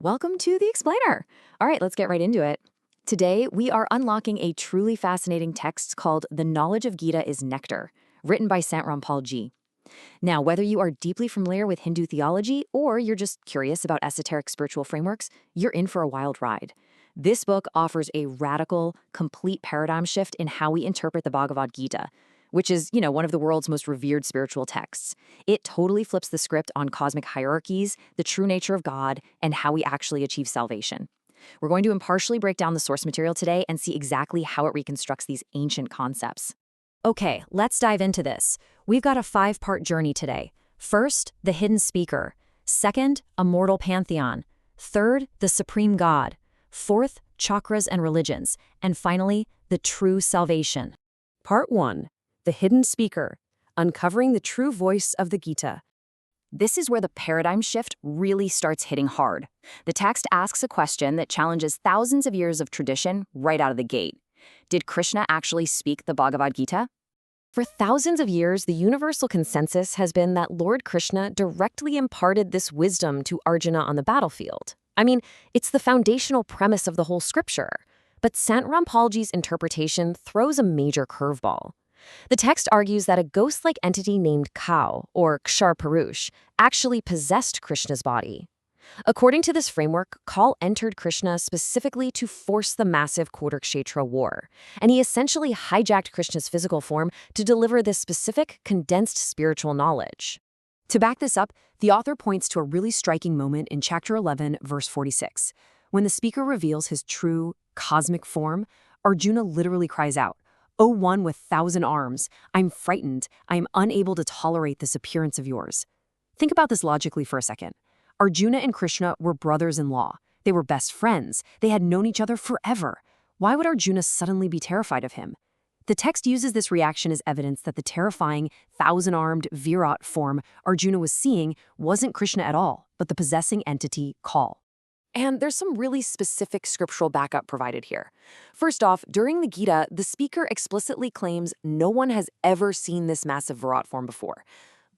Welcome to the Explainer. All right, let's get right into it. Today, we are unlocking a truly fascinating text called The Knowledge of Gita is Nectar, written by Sant Rampal Ji. Now, whether you are deeply familiar with Hindu theology or you're just curious about esoteric spiritual frameworks, you're in for a wild ride. This book offers a radical, complete paradigm shift in how we interpret the Bhagavad Gita, which is, one of the world's most revered spiritual texts. It totally flips the script on cosmic hierarchies, the true nature of God, and how we actually achieve salvation. We're going to impartially break down the source material today and see exactly how it reconstructs these ancient concepts. Okay, let's dive into this. We've got a 5-part journey today. First, the hidden speaker. Second, a mortal pantheon. Third, the supreme God. Fourth, chakras and religions. And finally, the true salvation. Part 1. The Hidden Speaker, Uncovering the True Voice of the Gita. This is where the paradigm shift really starts hitting hard. The text asks a question that challenges thousands of years of tradition right out of the gate. Did Krishna actually speak the Bhagavad Gita? For thousands of years, the universal consensus has been that Lord Krishna directly imparted this wisdom to Arjuna on the battlefield. I mean, it's the foundational premise of the whole scripture. But Sant Rampalji's interpretation throws a major curveball. The text argues that a ghost-like entity named Kau, or Kshar Purush, actually possessed Krishna's body. According to this framework, Kal entered Krishna specifically to force the massive Kurukshetra war, and he essentially hijacked Krishna's physical form to deliver this specific, condensed spiritual knowledge. To back this up, the author points to a really striking moment in chapter 11, verse 46. When the speaker reveals his true, cosmic form, Arjuna literally cries out, "O one with 1,000 arms, I'm frightened. I am unable to tolerate this appearance of yours." Think about this logically for a second. Arjuna and Krishna were brothers-in-law. They were best friends. They had known each other forever. Why would Arjuna suddenly be terrified of him? The text uses this reaction as evidence that the terrifying, 1,000-armed Virat form Arjuna was seeing wasn't Krishna at all, but the possessing entity Kal. And there's some really specific scriptural backup provided here. First off, during the Gita, the speaker explicitly claims no one has ever seen this massive Virat form before.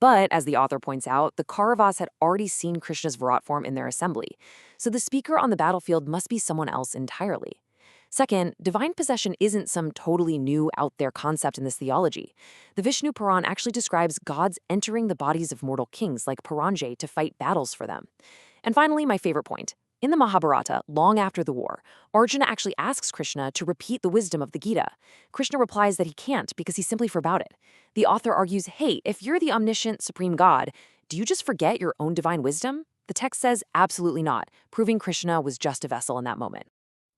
But, as the author points out, the Kauravas had already seen Krishna's Virat form in their assembly. So the speaker on the battlefield must be someone else entirely. Second, divine possession isn't some totally new, out-there concept in this theology. The Vishnu Puran actually describes gods entering the bodies of mortal kings like Puranjay to fight battles for them. And finally, my favorite point. In the Mahabharata, long after the war, Arjuna actually asks Krishna to repeat the wisdom of the Gita. Krishna replies that he can't because he simply forgot it. The author argues, hey, if you're the omniscient supreme God, do you just forget your own divine wisdom? The text says absolutely not, proving Krishna was just a vessel in that moment.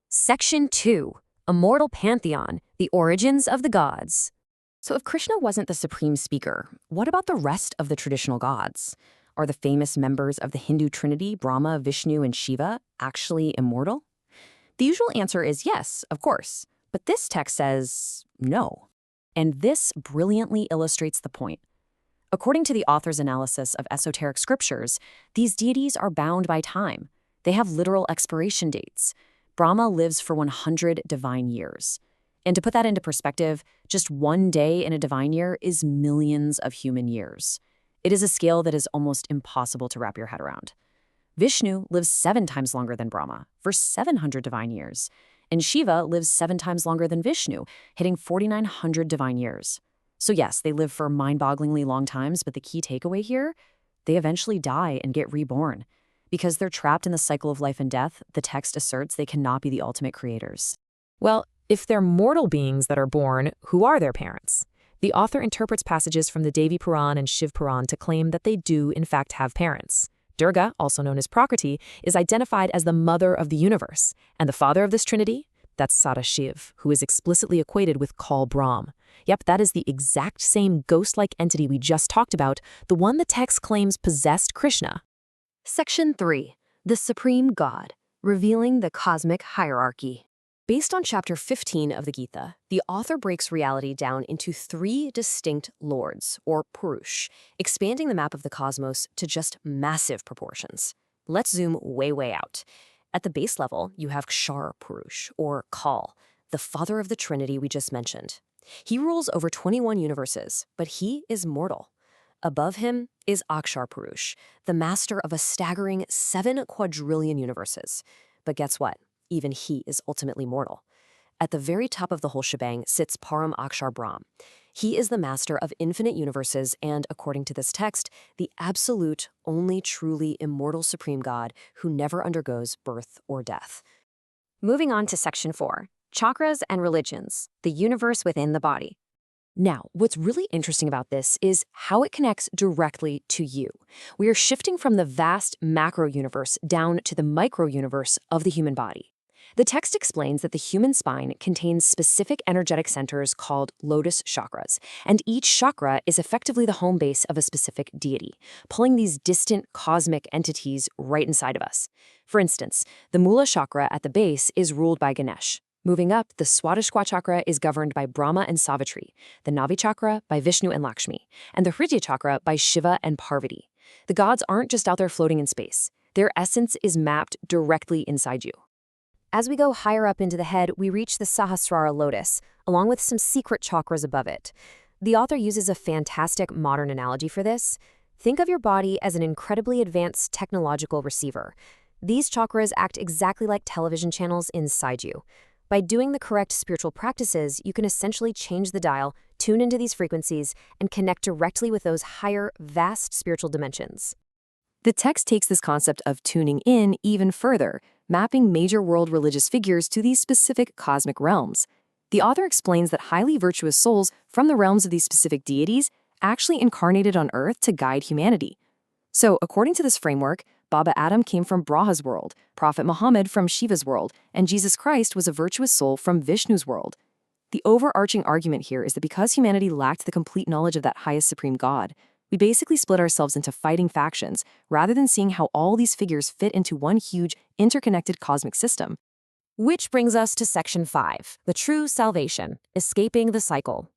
Section 2. Immortal Pantheon, the Origins of the Gods. So if Krishna wasn't the supreme speaker, what about the rest of the traditional gods? Are the famous members of the Hindu trinity, Brahma, Vishnu, and Shiva, actually immortal? The usual answer is yes, of course. But this text says no. And this brilliantly illustrates the point. According to the author's analysis of esoteric scriptures, these deities are bound by time. They have literal expiration dates. Brahma lives for 100 divine years. And to put that into perspective, just one day in a divine year is millions of human years. It is a scale that is almost impossible to wrap your head around. Vishnu lives 7 times longer than Brahma, for 700 divine years. And Shiva lives 7 times longer than Vishnu, hitting 4,900 divine years. So yes, they live for mind-bogglingly long times, but the key takeaway here, they eventually die and get reborn. Because they're trapped in the cycle of life and death, the text asserts they cannot be the ultimate creators. Well, if they're mortal beings that are born, who are their parents? The author interprets passages from the Devi Puran and Shiv Puran to claim that they do, in fact, have parents. Durga, also known as Prakriti, is identified as the mother of the universe, and the father of this trinity? That's Sadashiv, who is explicitly equated with Kal Brahm. Yep, that is the exact same ghost-like entity we just talked about, the one the text claims possessed Krishna. Section 3. The Supreme God, Revealing the Cosmic Hierarchy. Based on chapter 15 of the Gita, the author breaks reality down into 3 distinct lords, or Purush, expanding the map of the cosmos to just massive proportions. Let's zoom way out. At the base level, you have Kshar Purush, or Kal, the father of the trinity we just mentioned. He rules over 21 universes, but he is mortal. Above him is Akshar Purush, the master of a staggering 7 quadrillion universes. But guess what? Even he is ultimately mortal. At the very top of the whole shebang sits Param Akshar Brahm. He is the master of infinite universes and, according to this text, the absolute, only truly immortal supreme God who never undergoes birth or death. Moving on to Section 4, Chakras and Religions, the universe within the body. Now, what's really interesting about this is how it connects directly to you. We are shifting from the vast macro universe down to the micro universe of the human body. The text explains that the human spine contains specific energetic centers called lotus chakras, and each chakra is effectively the home base of a specific deity, pulling these distant cosmic entities right inside of us. For instance, the Mula chakra at the base is ruled by Ganesh. Moving up, the Swadhisthana chakra is governed by Brahma and Savitri, the Navi chakra by Vishnu and Lakshmi, and the Hridaya chakra by Shiva and Parvati. The gods aren't just out there floating in space. Their essence is mapped directly inside you. As we go higher up into the head, we reach the Sahasrara lotus, along with some secret chakras above it. The author uses a fantastic modern analogy for this. Think of your body as an incredibly advanced technological receiver. These chakras act exactly like television channels inside you. By doing the correct spiritual practices, you can essentially change the dial, tune into these frequencies, and connect directly with those higher, vast spiritual dimensions. The text takes this concept of tuning in even further, mapping major world religious figures to these specific cosmic realms. The author explains that highly virtuous souls from the realms of these specific deities actually incarnated on Earth to guide humanity. So, according to this framework, Baba Adam came from Braha's world, Prophet Muhammad from Shiva's world, and Jesus Christ was a virtuous soul from Vishnu's world. The overarching argument here is that because humanity lacked the complete knowledge of that highest supreme God, we basically split ourselves into fighting factions rather than seeing how all these figures fit into one huge, interconnected cosmic system. Which brings us to Section 5, the true salvation, escaping the cycle.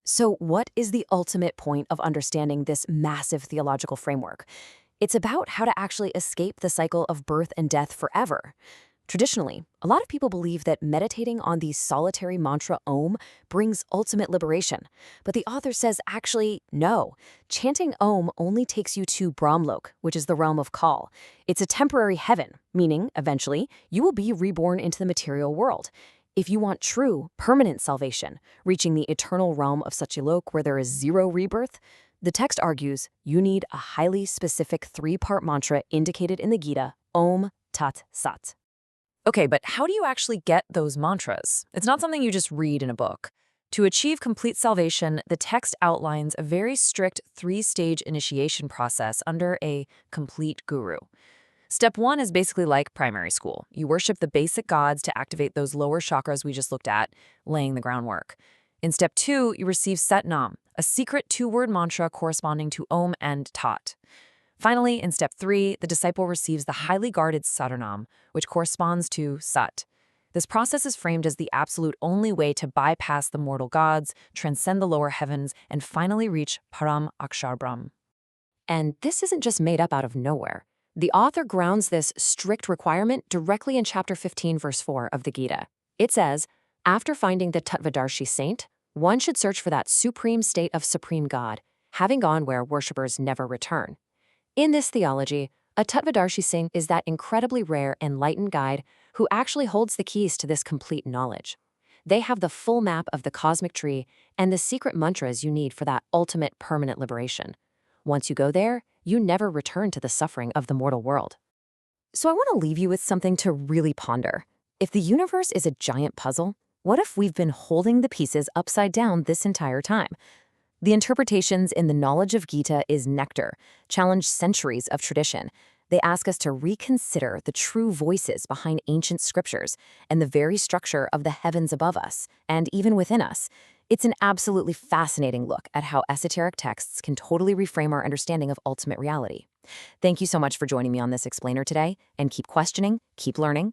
So what is the ultimate point of understanding this massive theological framework? It's about how to actually escape the cycle of birth and death forever. Traditionally, a lot of people believe that meditating on the solitary mantra Om brings ultimate liberation. But the author says actually, no. Chanting Om only takes you to Brahmlok, which is the realm of Kal. It's a temporary heaven, meaning, eventually, you will be reborn into the material world. If you want true, permanent salvation, reaching the eternal realm of Satyalok where there is zero rebirth, the text argues you need a highly specific 3-part mantra indicated in the Gita, Om Tat Sat. Okay, but how do you actually get those mantras? It's not something you just read in a book. To achieve complete salvation, the text outlines a very strict 3-stage initiation process under a complete guru. Step 1 is basically like primary school. You worship the basic gods to activate those lower chakras we just looked at, laying the groundwork. In Step 2, you receive Sat Nam, a secret 2-word mantra corresponding to Om and Tat. Finally, in Step 3, the disciple receives the highly guarded Saranam, which corresponds to Sat. This process is framed as the absolute only way to bypass the mortal gods, transcend the lower heavens, and finally reach Param Akshar Brahm. And this isn't just made up out of nowhere. The author grounds this strict requirement directly in chapter 15, verse 4 of the Gita. It says, after finding the Tattvadarshi saint, one should search for that supreme state of supreme God, having gone where worshippers never return. In this theology, a Tattvadarshi saint is that incredibly rare enlightened guide who actually holds the keys to this complete knowledge. They have the full map of the cosmic tree and the secret mantras you need for that ultimate permanent liberation. Once you go there, you never return to the suffering of the mortal world. So I want to leave you with something to really ponder. If the universe is a giant puzzle, what if we've been holding the pieces upside down this entire time? The interpretations in the knowledge of Gita is Nectar, challenge centuries of tradition. They ask us to reconsider the true voices behind ancient scriptures and the very structure of the heavens above us, and even within us. It's an absolutely fascinating look at how esoteric texts can totally reframe our understanding of ultimate reality. Thank you so much for joining me on this explainer today, and keep questioning, keep learning,